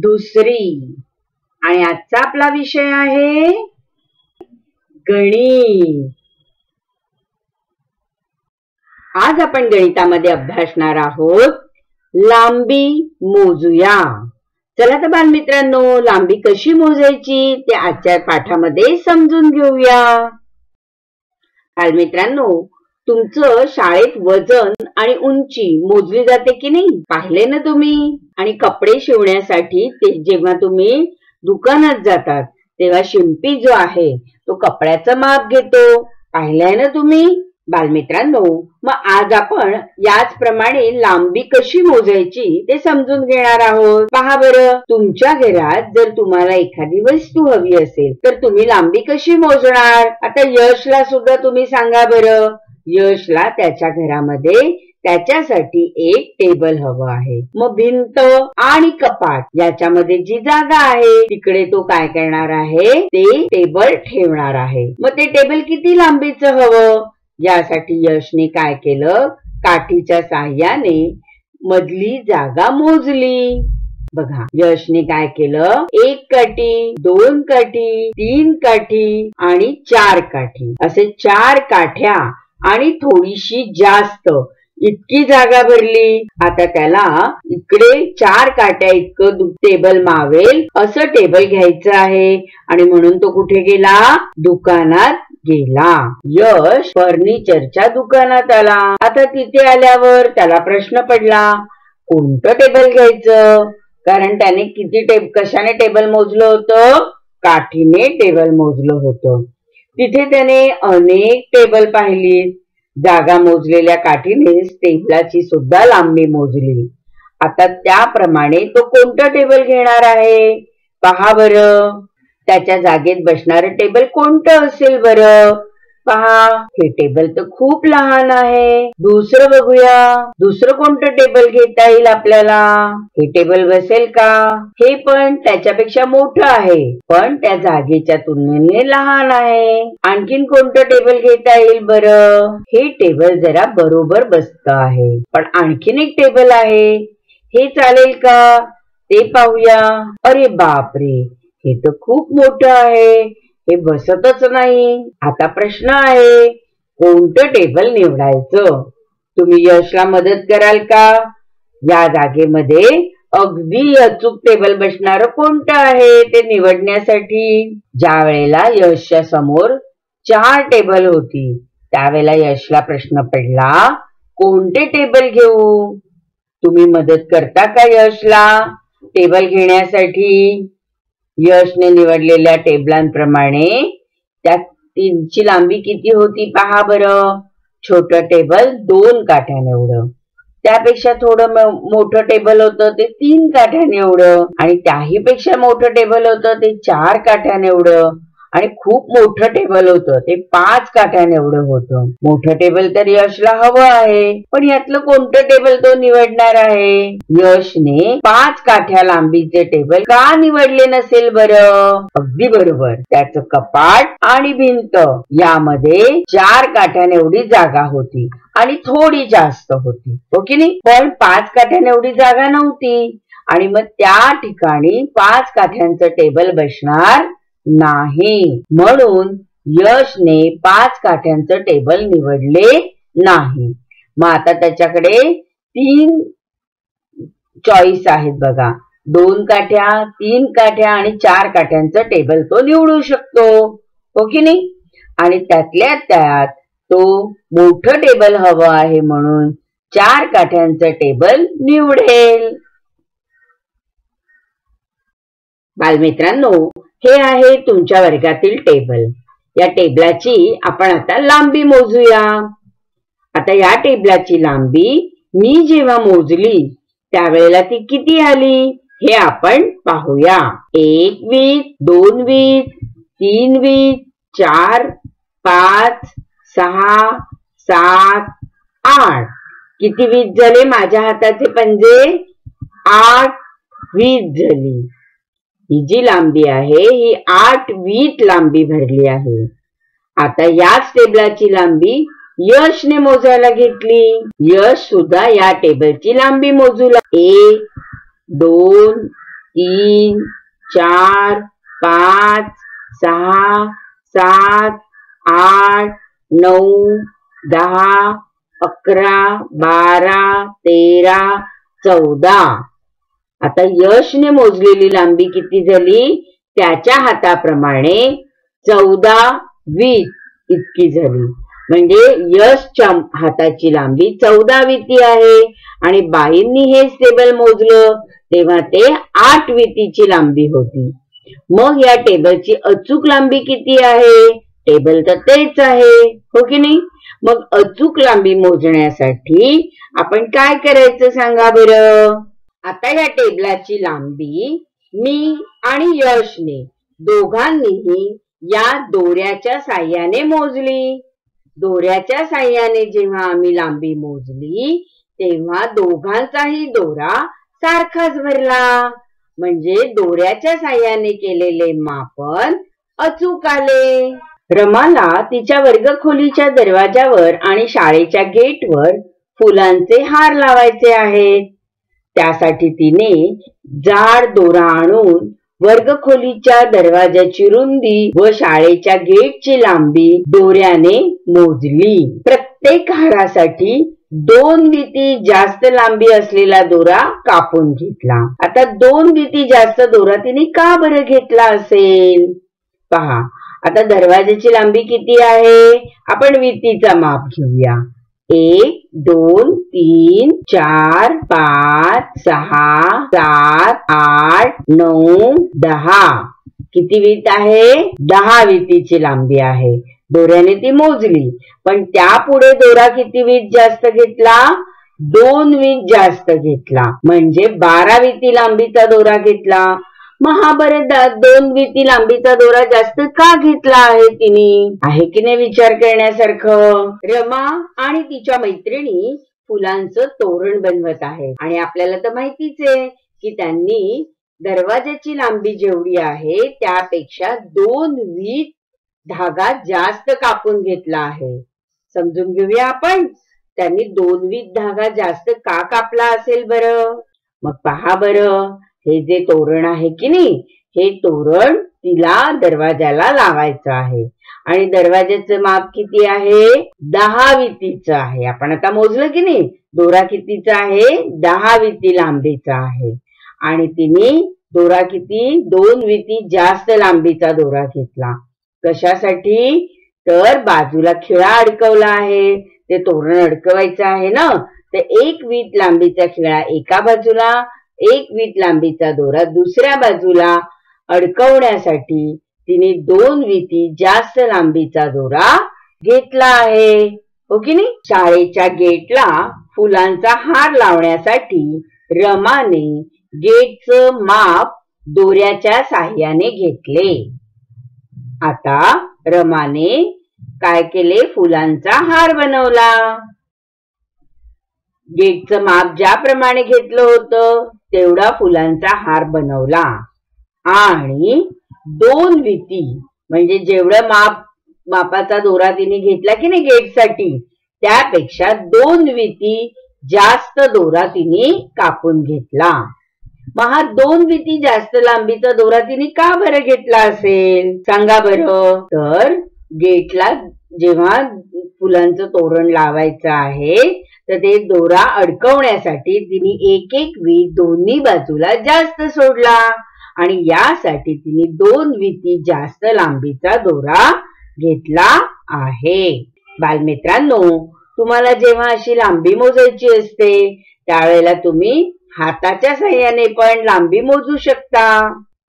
दुसरी. आणि आजचा आपला विषय आहे गणित. आज आपण गणितामध्ये अभ्यासणार आहोत लांबी मोजूया. चला तर बालमित्रांनो, लांबी कशी मोजायची ते आजच्या पाठामध्ये समजून घेऊया. बालमित्रांनो, तुमचं शाळेत वजन आणि उंची मोजली जाते की नाही, पाहिले ना तुम्ही? आणि कपडे शिवण्यासाठी ते जेव्हा तुम्ही दुकानात जातात तेव्हा शिंपी जो आहे तो कपड्याचं माप घेतो, पाहिलंय ना तुम्ही? बालमित्रांनो, मग आज आपण याचप्रमाणे लांबी कशी मोजायची ते समजून घेणार आहोत. पहा बरं, तुमच्या घरात जर तुम्हाला एखादी वस्तू हवी असेल तर तुम्ही लांबी कशी मोजणार? आता यशला सुद्धा तुम्ही सांगा बरं. यशला त्याच्या घरामध्ये त्याच्यासाठी एक टेबल हवं आहे. मग भिंत आणि कपाट याच्यामध्ये जी जागा आहे तिकडे तो काय करणार आहे, ते टेबल ठेवणार आहे. मग ते टेबल किती लांबीचं हवं यासाठी यशने काय केलं, काठीच्या साहाय्याने मधली जागा मोजली. बघा, यशने काय केलं, 1 काठी, 2 काठी, 3 काठी आणि 4 काठी असे 4 काठ्या आणि थोडीशी जास्त इतकी जागा भरली. आता त्याला इकडे 4 काट्या इतकं टेबल मावेल असं टेबल घ्यायचं आहे. आणि म्हणून तो कुठे गेला, दुकानात गेला. यश फर्निचरच्या दुकानात आला. आता तिथे आल्यावर त्याला प्रश्न पडला, कोणतं टेबल घ्यायचं? कारण त्याने कशाने टेबल मोजलं होतं? काठीने टेबल मोजलं होतं. तिथे त्याने अनेक टेबल पाहिली. जागा मोजलेल्या काठीने टेबलाची सुद्धा लांबी मोजली. आता त्याप्रमाणे तो कोणतं टेबल घेणार आहे? पहा बरं, त्याच्या जागेत बसणारं टेबल कोणतं असेल बरं? पहा, हे टेबल तर खूप लहान आहे. दुसरं बघूया, दुसरं कोणतं टेबल घेता येईल आपल्याला? हे टेबल बसेल का? हे पण त्याच्यापेक्षा मोठं आहे पण त्या जागेच्या तुलनेने लहान आहे. आणखीन कोणतं टेबल घेता येईल बरं? हे टेबल जरा बरोबर बसतं आहे. पण आणखीन एक टेबल आहे, हे चालेल का? ते पाहूया. अरे बापरे, हे तर खूप मोठं आहे, हे बसतच नाही. आता प्रश्न आहे, कोणतं टेबल निवडायचं? तुम्ही यशला मदत कराल का? या जागेमध्ये अगदी अचूक टेबल बसणार कोणतं आहे ते निवडण्यासाठी? ज्या वेळेला यशच्या समोर 4 टेबल होती त्यावेळेला यशला प्रश्न पडला, कोणते टेबल घेऊ? तुम्ही मदत करता का यशला टेबल घेण्यासाठी? यशने निवडलेल्या टेबलांप्रमाणे त्या तीनची लांबी किती होती पहा बरं. छोटं टेबल 2 काठ्याने एवढं, त्यापेक्षा थोडं मोठं टेबल होतं ते 3 काठ्याने एवढं, आणि त्याही पेक्षा मोठं टेबल होतं ते 4 काठ्याने एवढं, आणि खूप मोठं टेबल होतं ते 5 काठ्याने एवढं होतं. मोठं टेबल तर यशला हवं आहे, पण यातलं कोणतं टेबल तो निवडणार आहे? यशने 5 काठ्या लांबीचे टेबल का निवडले नसेल बरं? अगदी बरोबर, त्याचं कपाट आणि भिंत यामध्ये 4 काठ्याने एवढी जागा होती आणि थोडी जास्त होती, हो की नाही? पण 5 काठ्याने एवढी जागा नव्हती, आणि मग त्या ठिकाणी 5 काठ्यांचं टेबल बसणार नाही. म्हणून यशने 5 काठ्यांचं टेबल निवडले नाही. मग आता त्याच्याकडे 3 चॉईस आहेत बघा, 2 काठ्या, 3 काठ्या आणि 4 काठ्यांचं टेबल तो निवडू शकतो, हो की नाही? आणि त्यातल्या त्यात तो मोठं टेबल हवं आहे म्हणून 4 काठ्यांचं टेबल निवडेल. बालमित्रांनो, हे आहे तुमच्या वर्गातील टेबल. या टेबलाची आपण आता लांबी मोजूया. आता या टेबलाची लांबी मी जेव्हा मोजली त्यावेळेला ती किती आली हे आपण पाहूया. 1 वीत, 2 वीत, 3 वीत, 4, 5, 6, 7, 8. किती वीत झाले माझ्या हाताचे पंजे? 8 वीत झाली. ही जी लांबी आहे ही 8 वीत लांबी भरली आहे. आता याच टेबलाची लांबी यशने मोजायला घेतली. यश सुद्धा या टेबलची लांबी मोजू लागला. 1, 2, 3 4 5 6 7 8 9 10 11 12 13 14. आता यशने मोजलेली लांबी किती झाली? त्याच्या हाताप्रमाणे 14 वीत इतकी झाली. म्हणजे यशच्या हाताची लांबी 14 विती आहे आणि बाईंनी हे टेबल मोजलं तेव्हा ते 8 वितीची लांबी होती. मग या टेबलची अचूक लांबी किती आहे? टेबल तर तेच आहे, हो की नाही? मग अचूक लांबी मोजण्यासाठी आपण काय करायचं सांगा बरं? आता या टेबलाची लांबी मी आणि यशने दोघांनीही या दोऱ्याच्या साह्याने मोजली. दोऱ्याच्या साह्याने जेव्हा आम्ही लांबी मोजली तेव्हा दोघांचाही दोरा सारखाच भरला. म्हणजे दोऱ्याच्या साह्याने केलेले मापन अचूक आले. रमाला तिच्या वर्गखोलीच्या दरवाजावर आणि शाळेच्या गेटवर फुलांचे हार लावायचे आहेत. त्यासाठी तिने जाड दोरा आणून वर्गखोलीच्या दरवाजाची रुंदी व शाळेच्या गेटची लांबी दोऱ्याने मोजली. प्रत्येक हारासाठी 2 विती जास्त लांबी असलेला दोरा कापून घेतला. आता 2 विती जास्त दोरा तिने का बरं घेतला असेल? पहा, आता दरवाजाची लांबी किती आहे? आपण वितीचा माप घेऊया. 1 2 3 4 5 6 7 8 9 10. किती वीत आहे? 10 वितीची लांबी आहे. दोऱ्याने ती मोजली, पण त्यापुढे दोरा किती वीत जास्त घेतला? 2 वीत जास्त घेतला. म्हणजे 12 विती लांबीचा दोरा घेतला. मग हा बरं 2 विती लांबीचा दोरा जास्त का घेतला आहे तिने? आहे की नाही विचार करण्यासारखं? रमा आणि तिच्या मैत्रिणी फुलांचं तोरण बनवत आहे आणि आपल्याला तर माहितीच आहे की त्यांनी दरवाजाची लांबी जेवढी आहे त्यापेक्षा 2 वीत धागा जास्त कापून घेतला आहे. समजून घेऊया आपण, त्यांनी 2 वीत धागा जास्त का कापला असेल बरं? मग पहा बरं, हे जे तोरण आहे की नाही, हे तोरण तिला दरवाजाला लावायचं आहे आणि दरवाजाचं माप किती आहे? 10 वितीचं आहे. आपण आता मोजलं की नाही, दोरा कितीचा आहे? 10 विती लांबीचा आहे. आणि तिने दोरा किती? 2 विती जास्त लांबीचा दोरा घेतला. कशासाठी? तर बाजूला खिळा अडकवला आहे, ते तोरण अडकवायचं आहे ना, तर 1 वीत लांबीचा खिळा एका बाजूला, 1 वीत लांबीचा दोरा दुसऱ्या बाजूला अडकवण्यासाठी तिने 2 विती जास्त लांबीचा दोरा घेतला आहे, हो की नाही? शाळेच्या गेटला फुलांचा हार लावण्यासाठी रमाने गेटचं माप दोऱ्याच्या साह्याने घेतले. आता रमाने काय केले? फुलांचा हार बनवला. गेटचं माप ज्याप्रमाणे घेतलं होतं तेवढा फुलांचा हार बनवला आणि 2 विती म्हणजे जेवढं मापाचा दोरा तिने घेतला की नाही गेटसाठी त्यापेक्षा 2 विती जास्त दोरा तिने कापून घेतला. मग हा 2 विती जास्त लांबीचा दोरा तिने का बरं घेतला असेल सांगा बरं? तर गेटला जेव्हा फुलांचं तोरण लावायचं आहे तर ते दोरा अडकवण्यासाठी तिने 1 वीत दोन्ही बाजूला जास्त सोडला आणि यासाठी तिने 2 विती जास्त लांबीचा दोरा घेतला आहे. बालमित्रांनो, तुम्हाला जेव्हा अशी लांबी मोजायची असते त्यावेळेला तुम्ही हाताच्या साह्याने पण लांबी मोजू शकता.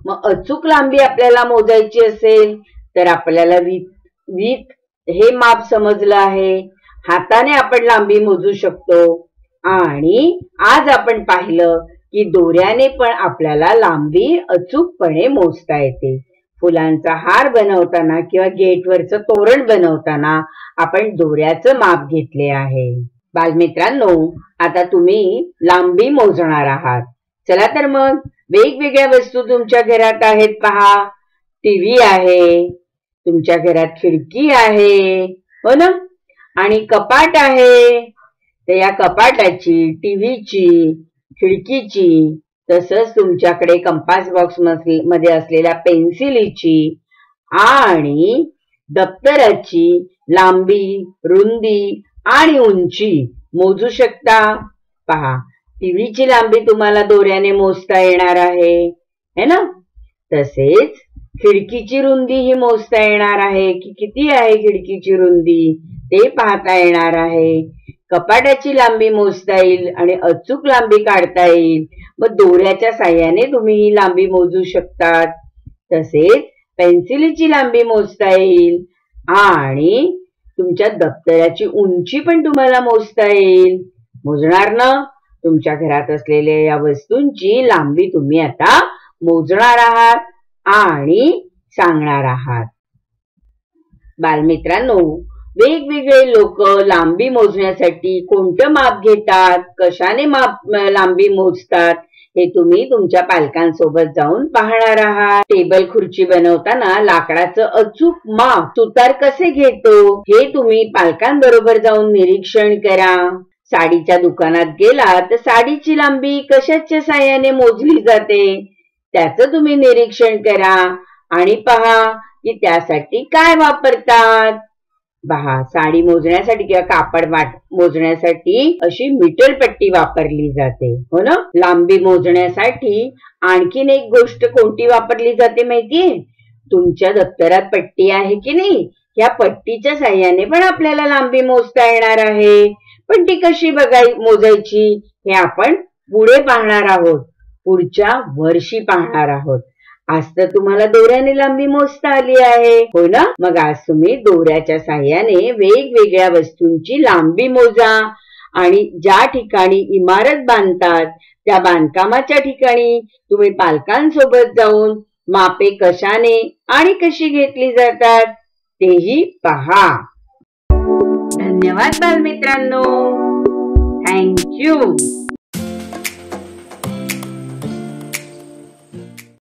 मग अचूक लांबी आपल्याला मोजायची असेल तर आपल्याला वीत हे माप समजलं आहे. हाताने आपण लांबी मोजू शकतो आणि आज आपण पाहिलं की दोऱ्याने पण आपल्याला लांबी अचूकपणे मोजता येते. फुलांचा हार बनवताना किंवा गेटवरचं तोरण बनवताना आपण दोऱ्याचं माप घेतले आहे. बालमित्रांनो, आता तुम्ही लांबी मोजणार आहात. चला तर मग वेगवेगळ्या वस्तू तुमच्या घरात आहेत पहा. टीव्ही आहे, तुमच्या घरात खिडकी आहे, हो ना, आणि कपाट आहे. तर या कपाटाची, टीव्हीची, खिडकीची तसंच तुमच्याकडे कंपास बॉक्स मध्ये असलेल्या पेन्सिलीची आणि दप्तराची लांबी, रुंदी आणि उंची मोजू शकता. पहा, टीव्हीची लांबी तुम्हाला दोऱ्याने मोजता येणार आहे, है ना? तसेच खिडकीची रुंदी ही मोजता येणार आहे की किती आहे खिडकीची रुंदी ते पाहता येणार आहे. कपाटाची लांबी मोजता येईल आणि अचूक लांबी काढता येईल. मग दोऱ्याच्या साह्याने तुम्ही ही लांबी मोजू शकतात. तसेच पेन्सिलीची लांबी मोजता येईल आणि तुमच्या दप्तराची उंची पण तुम्हाला मोजता येईल. मोजणार ना? तुमच्या घरात असलेल्या या वस्तूंची लांबी तुम्ही आता मोजणार आहात आणि सांगणार आहात. बालमित्रांनो, वेगवेगळे लोक लांबी मोजण्यासाठी कोणतं माप घेतात, कशाने लांबी मोजतात हे तुम्ही तुमच्या पालकांसोबत जाऊन पाहणार आहात. टेबल खुर्ची बनवताना लाकडाचं अचूक माप सुतार कसे घेतो हे तुम्ही पालकांबरोबर जाऊन निरीक्षण करा. साडीच्या दुकानात गेला तर साडीची लांबी कशाच्या साह्याने मोजली जाते त्याचं तुम्ही निरीक्षण करा आणि पहा की त्यासाठी काय वापरतात. पहा, साडी मोजण्यासाठी किंवा कापड मोजण्यासाठी अशी मीटर पट्टी वापरली जाते, हो ना? लांबी मोजण्यासाठी आणखीन एक गोष्ट कोणती वापरली जाते माहितीये? तुमच्या दप्तरात पट्टी आहे की नाही, या पट्टीच्या साह्याने पण आपल्याला लांबी मोजता येणार आहे. पण ती कशी मोजायची हे आपण पुढे पाहणार आहोत, पुढच्या वर्षी पाहणार आहोत. आज तर तुम्हाला दोऱ्याने लांबी मोजता आली आहे, हो ना? मग आज तुम्ही दोऱ्याच्या साह्याने वेगवेगळ्या वस्तूंची लांबी मोजा आणि ज्या ठिकाणी इमारत बांधतात त्या बांधकामाच्या ठिकाणी तुम्ही पालकांसोबत जाऊन मापे कशाने आणि कशी घेतली जातात तेही पहा. धन्यवाद बालमित्रांनो. थँक्यू.